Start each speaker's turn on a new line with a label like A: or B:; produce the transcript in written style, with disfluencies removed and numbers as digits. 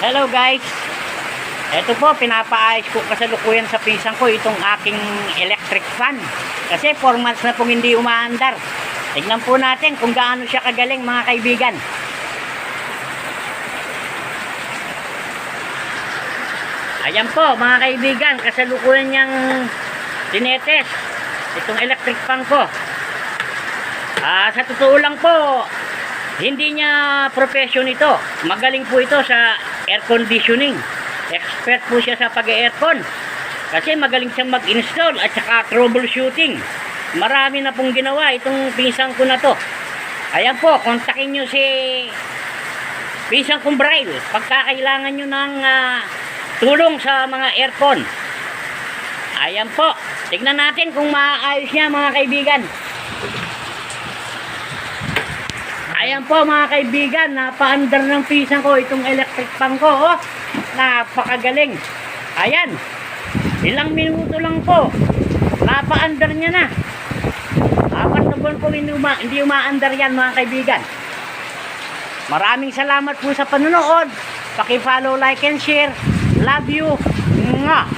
A: Hello guys. Ito po, pinapaayos ko kasalukuyan sa pinsan ko itong aking electric fan. Kasi 4 months na pong hindi umaandar. Tignan po natin kung gaano siya kagaling mga kaibigan. Ayan po mga kaibigan, kasalukuyan niyang tinetes itong electric fan ko. Sa totoo lang po, hindi niya profession ito. Magaling po ito sa air conditioning. Expert po siya sa pag-aircon. Kasi magaling siyang mag-install at saka troubleshooting. Marami na pong ginawa itong pinsan ko na to. Ayan po, kontakin nyo si pinsan kong Braille pagkakailangan nyo ng tulong sa mga aircon. Ayan po, tignan natin kung maayos niya mga kaibigan. Ayan po mga kaibigan, napaandar ng pinsan ko itong electric fan ko. Oh, napakagaling. Ayan, ilang minuto lang po, napaandar niya na. 4 na buwan po hindi umaandar yan mga kaibigan. Maraming salamat po sa panonood. Paki-follow, like and share. Love you. Mwah!